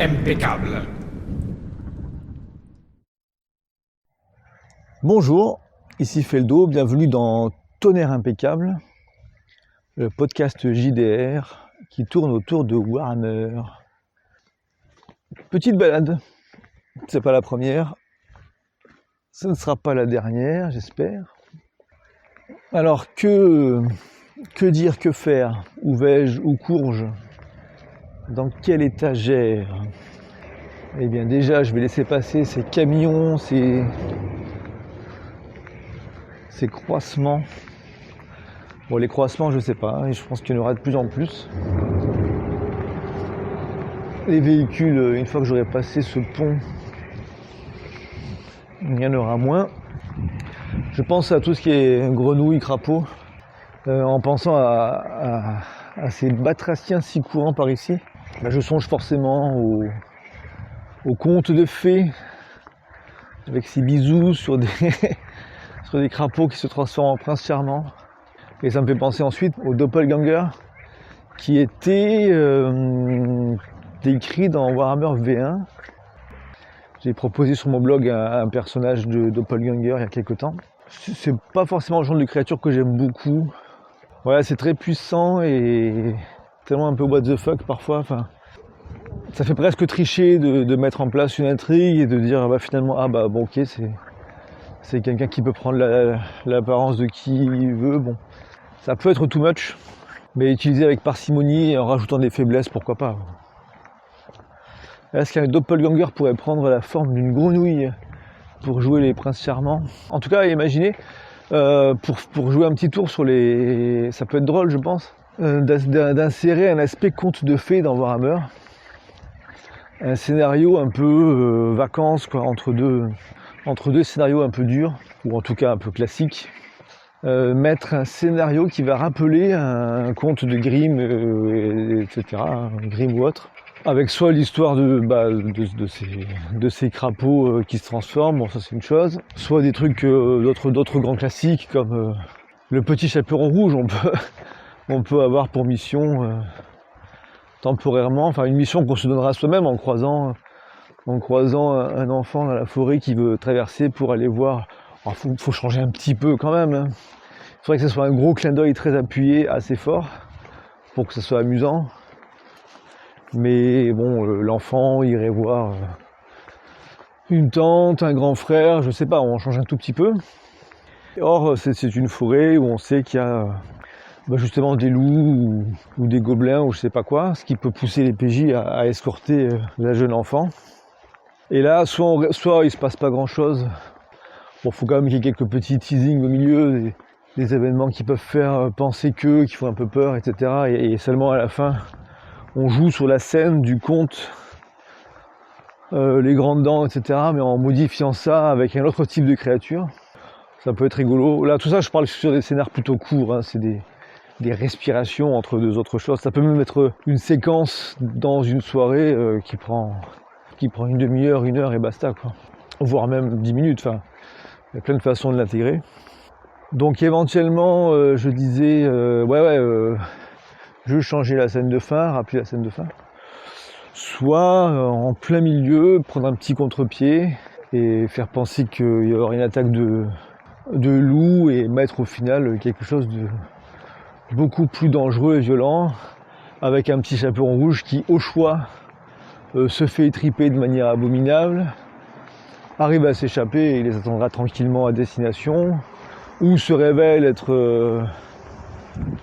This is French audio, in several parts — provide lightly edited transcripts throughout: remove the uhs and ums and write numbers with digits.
impeccable. Bonjour, ici Feldo, bienvenue dans Tonnerre impeccable, le podcast JDR qui tourne autour de Warhammer. Petite balade, c'est pas la première, ce ne sera pas la dernière, j'espère. Alors que dire, que faire? Où vais-je, où cours-je? Dans quelle étagère? Eh bien déjà, je vais laisser passer ces camions, ces croisements. Bon, les croisements, je sais pas, et je pense qu'il y en aura de plus en plus. Les véhicules, une fois que j'aurai passé ce pont, il y en aura moins. Je pense à tout ce qui est grenouilles, crapauds, en pensant à ces batraciens si courants par ici. Là, je songe forcément aux contes de fées, avec ces bisous sur des crapauds qui se transforment en prince charmant. Et ça me fait penser ensuite au doppelganger qui était décrit dans Warhammer V1. J'ai proposé sur mon blog un personnage de doppelganger il y a quelques temps. C'est pas forcément le genre de créature que j'aime beaucoup. Voilà, c'est très puissant et tellement un peu what the fuck parfois. Enfin, ça fait presque tricher de mettre en place une intrigue et de dire finalement bon ok, c'est quelqu'un qui peut prendre l'apparence de qui il veut. Bon, ça peut être too much, mais utilisé avec parcimonie et en rajoutant des faiblesses, pourquoi pas. Est-ce qu'un doppelganger pourrait prendre la forme d'une grenouille pour jouer les princes charmants? En tout cas, imaginez, pour jouer un petit tour sur les... Ça peut être drôle, je pense, d'insérer un aspect conte de fées dans Warhammer. Un scénario un peu vacances, quoi, entre deux scénarios un peu durs, ou en tout cas un peu classiques. Mettre un scénario qui va rappeler un conte de Grimm, etc., Grimm ou autre, avec soit l'histoire de ces crapauds qui se transforment, bon ça c'est une chose, soit des trucs d'autres grands classiques comme le petit chaperon rouge, on peut avoir pour mission temporairement, enfin une mission qu'on se donnera soi-même en croisant un enfant dans la forêt qui veut traverser pour aller voir. Alors, faut changer un petit peu quand même, hein. Il faudrait que ce soit un gros clin d'œil très appuyé, assez fort, pour que ce soit amusant. Mais bon, l'enfant irait voir une tante, un grand frère, je sais pas, on change un tout petit peu. Or, c'est une forêt où on sait qu'il y a justement des loups ou des gobelins ou je sais pas quoi, ce qui peut pousser les PJ à escorter la jeune enfant. Et là, soit il se passe pas grand chose. Bon, faut quand même qu'il y ait quelques petits teasings au milieu, des événements qui peuvent faire penser qui font un peu peur, etc. Et seulement à la fin, on joue sur la scène du conte, les grandes dents, etc. Mais en modifiant ça avec un autre type de créature. Ça peut être rigolo. Là, tout ça, je parle sur des scénars plutôt courts, hein. C'est des respirations entre deux autres choses. Ça peut même être une séquence dans une soirée qui prend une demi-heure, une heure et basta, quoi. Voire même 10 minutes, enfin, il y a plein de façons de l'intégrer. Donc éventuellement, je disais, je changeais la scène de fin, rappeler la scène de fin. Soit en plein milieu, prendre un petit contre-pied et faire penser qu'il y aurait une attaque de loup et mettre au final quelque chose de beaucoup plus dangereux et violent, avec un petit chaperon rouge qui, au choix, se fait étriper de manière abominable, arrive à s'échapper et les attendra tranquillement à destination, ou se révèle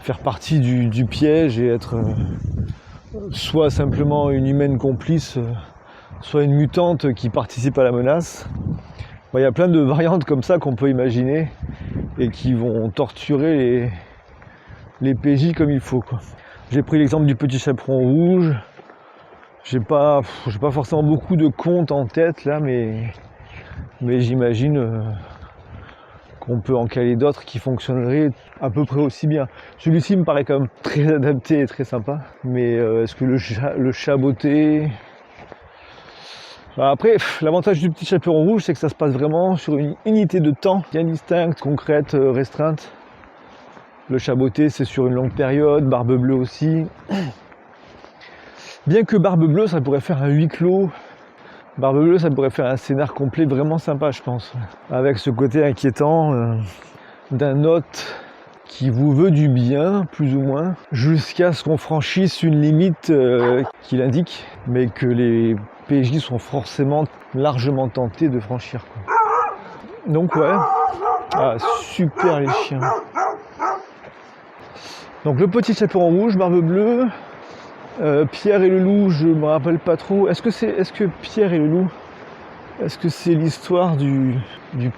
faire partie du piège et être soit simplement une humaine complice, soit une mutante qui participe à la menace. Il y a plein de variantes comme ça qu'on peut imaginer et qui vont torturer les PJ comme il faut, quoi. J'ai pris l'exemple du petit chaperon rouge. J'ai pas forcément beaucoup de contes en tête là, mais j'imagine qu'on peut en caler d'autres qui fonctionneraient à peu près aussi bien. Celui-ci me paraît quand même très adapté et très sympa. Mais est-ce que le chaboté... Après, l'avantage du petit chaperon rouge, c'est que ça se passe vraiment sur une unité de temps bien distincte, concrète, restreinte. Le chaboté, c'est sur une longue période, barbe bleue aussi. Bien que Barbe Bleue, ça pourrait faire un huis clos. Barbe Bleue, ça pourrait faire un scénar complet vraiment sympa, je pense. Avec ce côté inquiétant d'un hôte qui vous veut du bien, plus ou moins, jusqu'à ce qu'on franchisse une limite qu'il indique, mais que les PJ sont forcément largement tentés de franchir, quoi. Donc ouais, ah, super les chiens. Donc le petit chaperon rouge, Barbe Bleue, Pierre et le loup, je me rappelle pas trop. Est-ce que Pierre et le loup, est-ce que c'est l'histoire du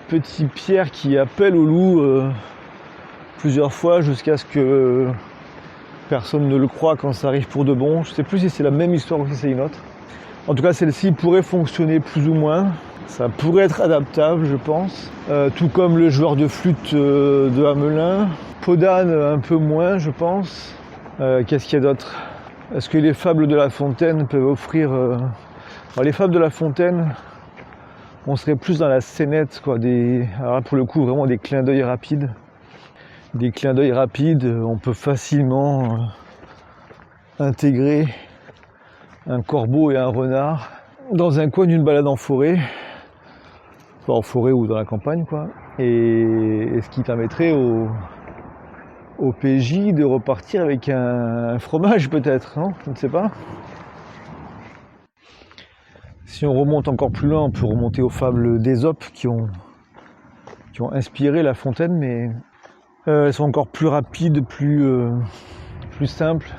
petit Pierre qui appelle au loup plusieurs fois jusqu'à ce que personne ne le croit quand ça arrive pour de bon? Je sais plus si c'est la même histoire ou si c'est une autre. En tout cas, celle-ci pourrait fonctionner plus ou moins. Ça pourrait être adaptable, je pense. Tout comme le joueur de flûte de Hamelin. Podane, un peu moins, je pense. Qu'est-ce qu'il y a d'autre? Est-ce que les fables de La Fontaine peuvent offrir... Alors, les fables de La Fontaine, on serait plus dans la scénette, quoi. Alors là, pour le coup, vraiment des clins d'œil rapides. Des clins d'œil rapides, on peut facilement intégrer un corbeau et un renard dans un coin d'une balade en forêt, soit en forêt ou dans la campagne, quoi. Et ce qui permettrait au PJ de repartir avec un fromage peut-être, non? Je ne sais pas. Si on remonte encore plus loin, on peut remonter aux fables d'Ésope qui ont inspiré La Fontaine, mais elles sont encore plus rapides, plus simples.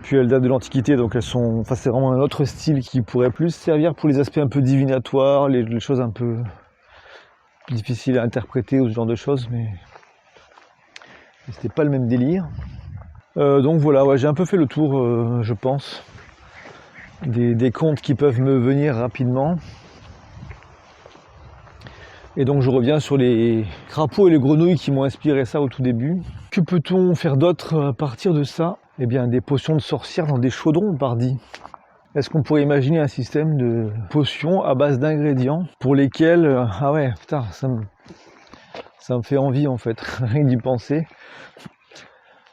Puis elles datent de l'Antiquité, donc c'est vraiment un autre style qui pourrait plus servir pour les aspects un peu divinatoires, les choses un peu difficiles à interpréter ou ce genre de choses, mais c'était pas le même délire. Donc voilà, ouais, j'ai un peu fait le tour, je pense, des contes qui peuvent me venir rapidement. Et donc je reviens sur les crapauds et les grenouilles qui m'ont inspiré ça au tout début. Que peut-on faire d'autre à partir de ça? Eh bien des potions de sorcière dans des chaudrons, pardi. Est-ce qu'on pourrait imaginer un système de potions à base d'ingrédients pour lesquels... Ah ouais, putain, ça me fait envie en fait, rien d'y penser.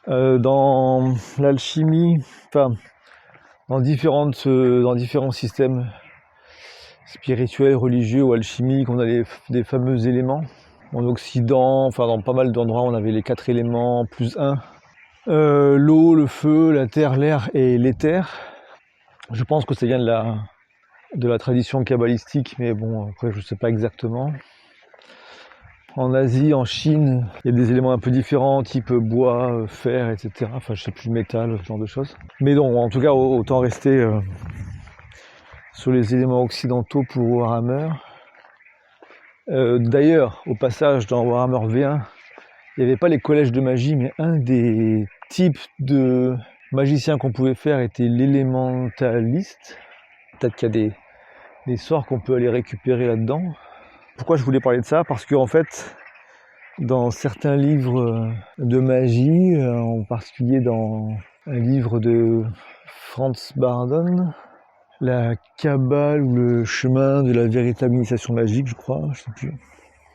Dans l'alchimie, enfin, dans différents systèmes spirituels, religieux ou alchimiques, on a des fameux éléments. En Occident, enfin dans pas mal d'endroits, on avait les 4 éléments plus 1. L'eau, le feu, la terre, l'air et l'éther. Je pense que ça vient de la tradition kabbalistique, mais bon, après je sais pas exactement. En Asie, en Chine, il y a des éléments un peu différents, type bois, fer, etc. Enfin, je sais plus, métal, ce genre de choses. Mais non, en tout cas, autant rester sur les éléments occidentaux pour Warhammer. D'ailleurs, au passage, dans Warhammer V1, il n'y avait pas les collèges de magie, mais un des types de magiciens qu'on pouvait faire était l'élémentaliste. Peut-être qu'il y a des sorts qu'on peut aller récupérer là-dedans. Pourquoi je voulais parler de ça? Parce qu'en fait, dans certains livres de magie, en particulier dans un livre de Franz Bardon, la Kabbale ou le chemin de la véritable initiation magique, je crois, je sais plus.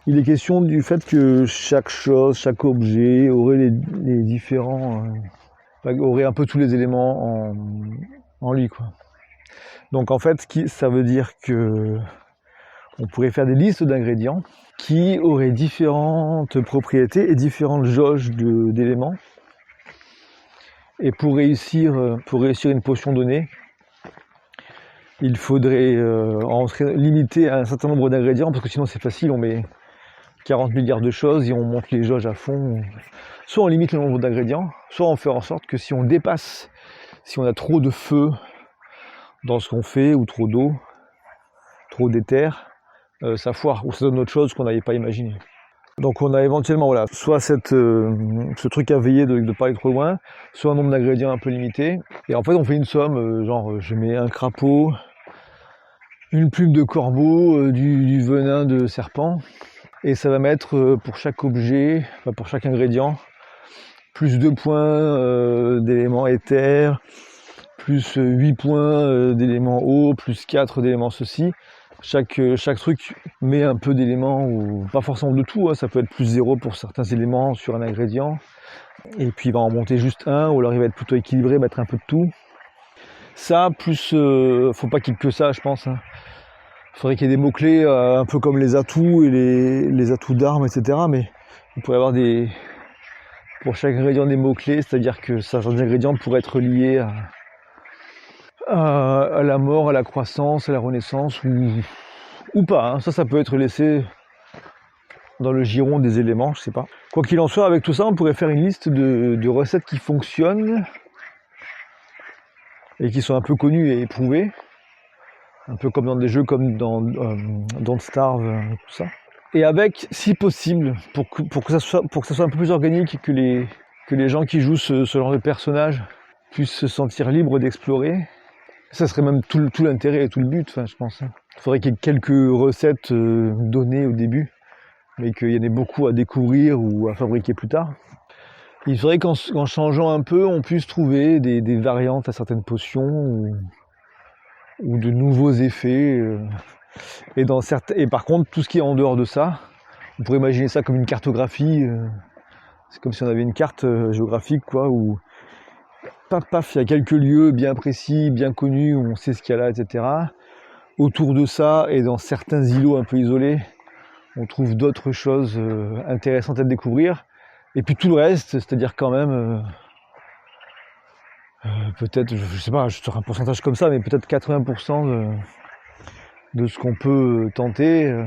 Il est question du fait que chaque chose, chaque objet aurait les différents, aurait un peu tous les éléments en lui, quoi. Donc en fait, ça veut dire que on pourrait faire des listes d'ingrédients qui auraient différentes propriétés et différentes jauges d'éléments. Et pour réussir une potion donnée, il faudrait en serait limité à un certain nombre d'ingrédients, parce que sinon c'est facile, on met 40 milliards de choses et on monte les jauges à fond. Soit on limite le nombre d'ingrédients, soit on fait en sorte que si on dépasse, si on a trop de feu dans ce qu'on fait, ou trop d'eau, trop d'éther, ça foire, ou ça donne autre chose qu'on n'avait pas imaginé. Donc on a éventuellement, voilà, soit ce truc à veiller de pas aller trop loin, soit un nombre d'ingrédients un peu limité, et en fait on fait une somme, genre je mets un crapaud, une plume de corbeau, du venin de serpent, et ça va mettre pour chaque objet, enfin pour chaque ingrédient, plus 2 points d'éléments éther, plus 8 points d'éléments eau, plus 4 d'éléments ceci. Chaque truc met un peu d'éléments, ou pas forcément de tout, hein, ça peut être plus 0 pour certains éléments sur un ingrédient, et puis il va en monter juste un, ou alors il va être plutôt équilibré, mettre un peu de tout. Ça, plus, faut pas qu'il y ait que ça, je pense. Hein. Faudrait qu'il y ait des mots-clés, un peu comme les atouts et les atouts d'armes, etc. Mais il pourrait y avoir pour chaque ingrédient des mots-clés, c'est-à-dire que certains ingrédients pourraient être liés à la mort, à la croissance, à la renaissance, ou pas. Hein. Ça peut être laissé dans le giron des éléments, je sais pas. Quoi qu'il en soit, avec tout ça, on pourrait faire une liste de recettes qui fonctionnent et qui sont un peu connues et éprouvées. Un peu comme dans des jeux comme dans Don't Starve, tout ça. Et avec, si possible, pour que ça soit un peu plus organique et que les gens qui jouent ce genre de personnage puissent se sentir libres d'explorer, ça serait même tout l'intérêt et tout le but, je pense. Il faudrait qu'il y ait quelques recettes données au début, mais qu'il y en ait beaucoup à découvrir ou à fabriquer plus tard. Il faudrait qu'en changeant un peu, on puisse trouver des variantes à certaines potions ou de nouveaux effets. Et par contre, tout ce qui est en dehors de ça, on pourrait imaginer ça comme une cartographie. C'est comme si on avait une carte géographique, quoi, où paf, il y a quelques lieux bien précis, bien connus, où on sait ce qu'il y a là, etc. Autour de ça, et dans certains îlots un peu isolés, on trouve d'autres choses intéressantes à découvrir. Et puis tout le reste, c'est-à-dire quand même, peut-être, je sais pas, je te un pourcentage comme ça, mais peut-être 80% de ce qu'on peut tenter.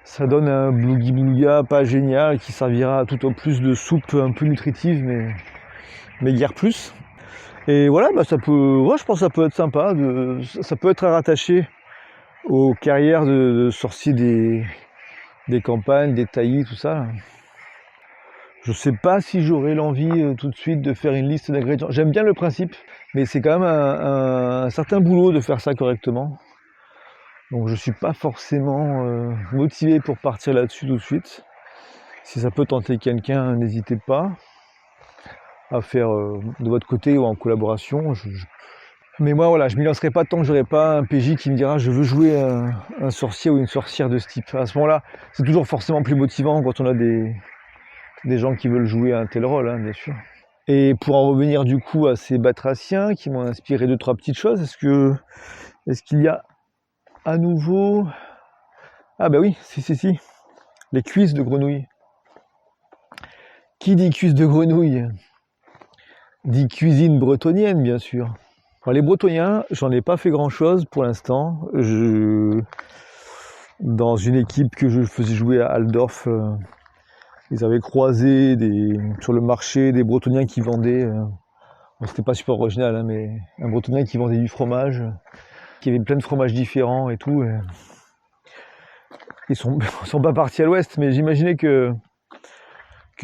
Ça donne un blougi-blouga pas génial qui servira tout au plus de soupe un peu nutritive, mais guère plus. Et voilà, je pense que ça peut être sympa. Ça peut être rattaché aux carrières de sorciers des campagnes, des taillis, tout ça. Là. Je sais pas si j'aurais l'envie tout de suite de faire une liste d'ingrédients. J'aime bien le principe, mais c'est quand même un certain boulot de faire ça correctement. Donc je suis pas forcément motivé pour partir là-dessus tout de suite. Si ça peut tenter quelqu'un, n'hésitez pas à faire de votre côté ou en collaboration. Mais moi voilà, je m'y lancerai pas tant que j'aurai pas un PJ qui me dira je veux jouer un sorcier ou une sorcière de ce type. À ce moment-là, c'est toujours forcément plus motivant quand on a des gens qui veulent jouer un tel rôle, hein, bien sûr. Et pour en revenir du coup à ces batraciens qui m'ont inspiré 2-3 petites choses, est-ce qu'il y a à nouveau... Ah bah oui, si. Les cuisses de grenouille. Qui dit cuisses de grenouille dit cuisine bretonnienne, bien sûr. Alors, les Bretoniens, j'en ai pas fait grand-chose pour l'instant. Dans une équipe que je faisais jouer à Aldorf, ils avaient croisé sur le marché des Bretoniens qui vendaient... c'était pas super original, hein, mais un Bretonien qui vendait du fromage, qui avait plein de fromages différents et tout. Ils sont pas partis à l'ouest, mais j'imaginais que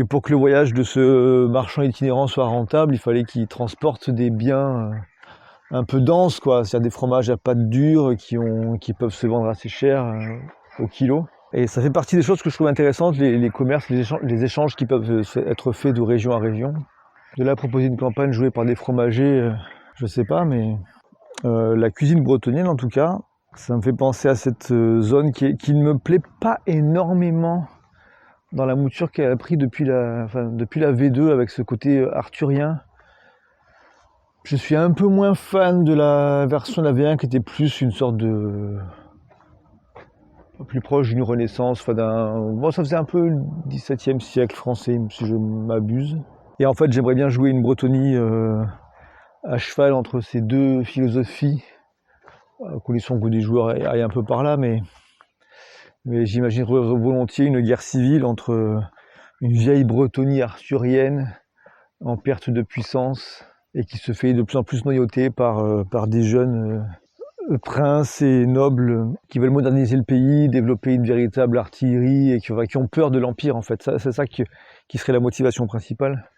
pour que le voyage de ce marchand itinérant soit rentable, il fallait qu'il transporte des biens un peu denses, quoi. C'est-à-dire des fromages à pâte dure qui peuvent se vendre assez cher au kilo. Et ça fait partie des choses que je trouve intéressantes, les commerces, les échanges qui peuvent être faits de région à région. De là à proposer une campagne jouée par des fromagers, je sais pas, mais la cuisine bretonnienne en tout cas, ça me fait penser à cette zone qui ne me plaît pas énormément dans la mouture qu'elle a pris depuis la V2 avec ce côté arthurien. Je suis un peu moins fan de la version de la V1 qui était plus une sorte de... plus proche d'une renaissance, bon, ça faisait un peu le XVIIe siècle français si je m'abuse. Et en fait j'aimerais bien jouer une Bretonnie à cheval entre ces deux philosophies, à condition que des joueurs aillent un peu par là, mais j'imagine volontiers une guerre civile entre une vieille Bretonnie arthurienne en perte de puissance et qui se fait de plus en plus noyauter par des jeunes princes et nobles qui veulent moderniser le pays, développer une véritable artillerie et qui ont peur de l'Empire en fait. C'est ça qui serait la motivation principale.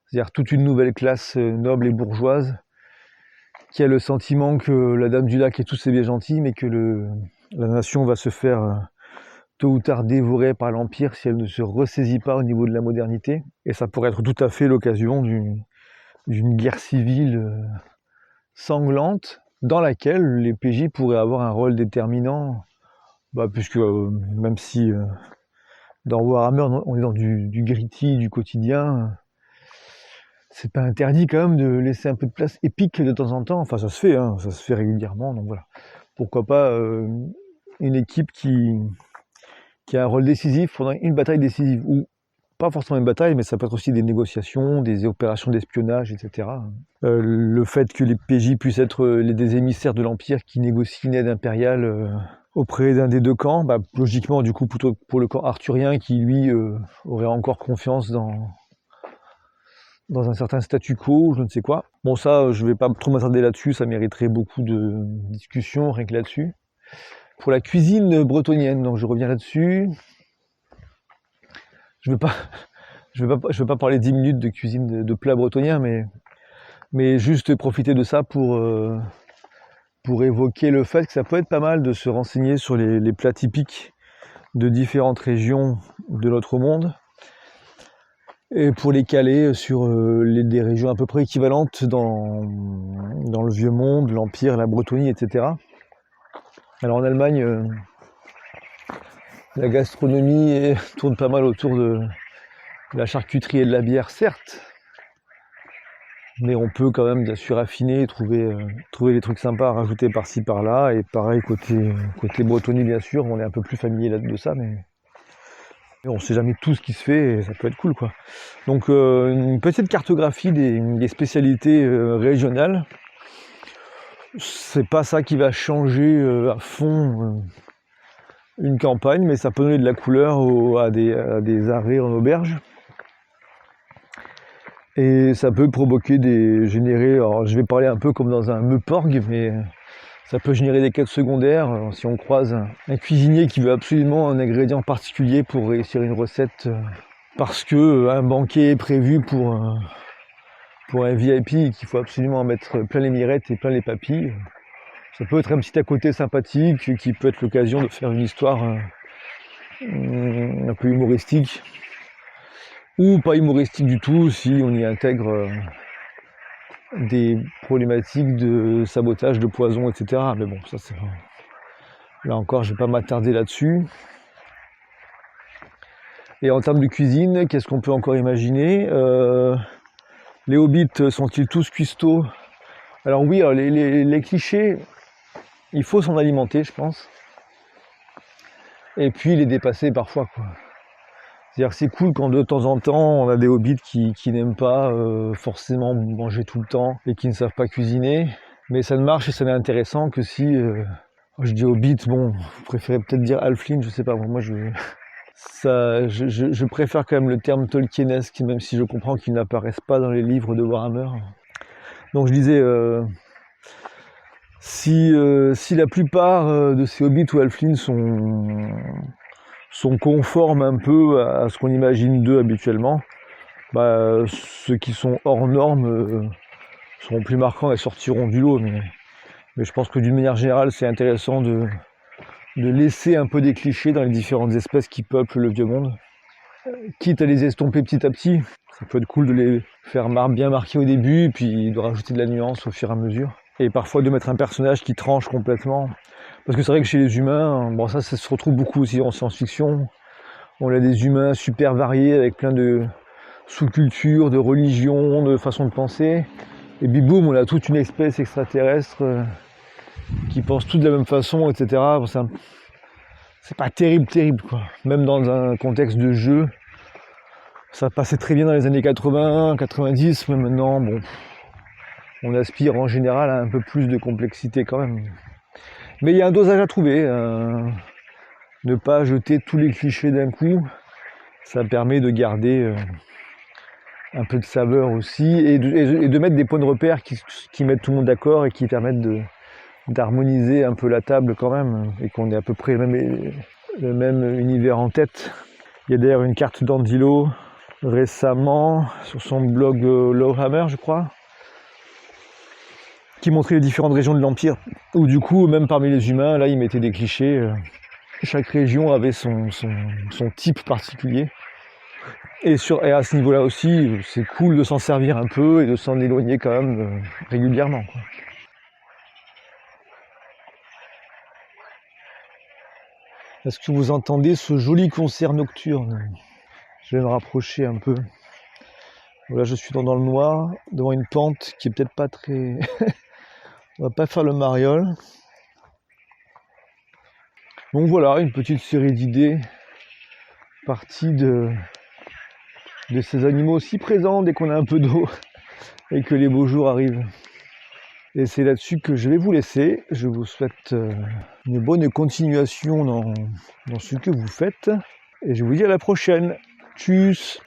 C'est-à-dire toute une nouvelle classe noble et bourgeoise qui a le sentiment que la Dame du Lac est tous ses bien gentils, mais que la nation va se faire tôt ou tard dévorée par l'Empire si elle ne se ressaisit pas au niveau de la modernité. Et ça pourrait être tout à fait l'occasion d'une guerre civile sanglante dans laquelle les PJ pourraient avoir un rôle déterminant, puisque même si dans Warhammer on est dans du gritty, du quotidien, c'est pas interdit quand même de laisser un peu de place épique de temps en temps. Enfin, ça se fait, hein, ça se fait régulièrement. Donc voilà. Pourquoi pas une équipe qui a un rôle décisif pendant une bataille décisive, ou pas forcément une bataille, mais ça peut être aussi des négociations, des opérations d'espionnage, etc. Le fait que les PJ puissent être des émissaires de l'Empire qui négocient une aide impériale auprès d'un des deux camps, bah, logiquement du coup plutôt pour le camp arthurien qui lui aurait encore confiance dans un certain statu quo, je ne sais quoi. Bon, ça, je vais pas trop m'attarder là-dessus, ça mériterait beaucoup de discussions rien que là-dessus. Pour la cuisine bretonnienne, donc je reviens là-dessus. Je vais pas parler 10 minutes de cuisine de plats bretoniens, mais juste profiter de ça pour évoquer le fait que ça peut être pas mal de se renseigner sur les plats typiques de différentes régions de notre monde, et pour les caler sur des régions à peu près équivalentes dans le vieux monde, l'Empire, la Bretonie, etc. Alors en Allemagne, la gastronomie tourne pas mal autour de la charcuterie et de la bière, certes, mais on peut quand même bien sûr affiner, trouver des trucs sympas à rajouter par-ci par-là, et pareil côté Bretonie bien sûr, on est un peu plus familier de ça, mais on sait jamais tout ce qui se fait et ça peut être cool quoi. Donc une petite cartographie des spécialités régionales. C'est pas ça qui va changer à fond une campagne, mais ça peut donner de la couleur à des arrêts en auberge. Et ça peut générer, alors je vais parler un peu comme dans un Meuporg, mais ça peut générer des quêtes secondaires. Si on croise un cuisinier qui veut absolument un ingrédient particulier pour réussir une recette, parce que un banquet est prévu pour un VIP et qu'il faut absolument en mettre plein les mirettes et plein les papilles, ça peut être un petit à côté sympathique qui peut être l'occasion de faire une histoire un peu humoristique, ou pas humoristique du tout si on y intègre des problématiques de sabotage, de poison, etc. Mais bon, ça c'est... Là encore, je vais pas m'attarder là-dessus. Et en termes de cuisine, qu'est-ce qu'on peut encore imaginer les hobbits sont-ils tous cuistots? Alors oui, alors les clichés, il faut s'en alimenter, je pense. Et puis les dépasser parfois, quoi. C'est-à-dire que c'est cool quand de temps en temps on a des hobbits qui n'aiment pas forcément manger tout le temps et qui ne savent pas cuisiner. Mais ça ne marche et ça n'est intéressant que si... je dis hobbit, bon, vous préférez peut-être dire halfling, je sais pas, moi je préfère quand même le terme tolkienesque, même si je comprends qu'il n'apparaisse pas dans les livres de Warhammer. Donc je disais, si la plupart de ces hobbits ou halflings sont conformes un peu à ce qu'on imagine d'eux habituellement, bah, ceux qui sont hors normes seront plus marquants et sortiront du lot. Mais je pense que d'une manière générale, c'est intéressant de laisser un peu des clichés dans les différentes espèces qui peuplent le vieux monde, quitte à les estomper petit à petit. Ça peut être cool de les faire bien marquer au début, puis de rajouter de la nuance au fur et à mesure. Et parfois de mettre un personnage qui tranche complètement. Parce que c'est vrai que chez les humains, bon ça se retrouve beaucoup aussi en science-fiction. On a des humains super variés avec plein de sous-cultures, de religions, de façons de penser. Et puis boum, on a toute une espèce extraterrestre qui pense tout de la même façon, etc. Bon, c'est pas terrible quoi. Même dans un contexte de jeu, ça passait très bien dans les années 80, 90, mais maintenant, bon, on aspire en général à un peu plus de complexité quand même. Mais il y a un dosage à trouver. Ne pas jeter tous les clichés d'un coup, ça permet de garder un peu de saveur aussi, et de mettre des points de repère qui mettent tout le monde d'accord et qui permettent d'harmoniser un peu la table quand même, et qu'on ait à peu près le même univers en tête. Il y a d'ailleurs une carte d'Andilo récemment sur son blog Lowhammer, je crois, qui montrait les différentes régions de l'Empire, où du coup, même parmi les humains, là, ils mettaient des clichés. Chaque région avait son type particulier. Et à ce niveau-là aussi, c'est cool de s'en servir un peu et de s'en éloigner quand même régulièrement, quoi. Est-ce que vous entendez ce joli concert nocturne? Je vais me rapprocher un peu. Voilà, je suis dans le noir, devant une pente qui est peut-être pas très... On va pas faire le mariole. Donc voilà, une petite série d'idées partie de ces animaux si présents dès qu'on a un peu d'eau et que les beaux jours arrivent. Et c'est là-dessus que je vais vous laisser. Je vous souhaite une bonne continuation dans ce que vous faites. Et je vous dis à la prochaine. Tchuss!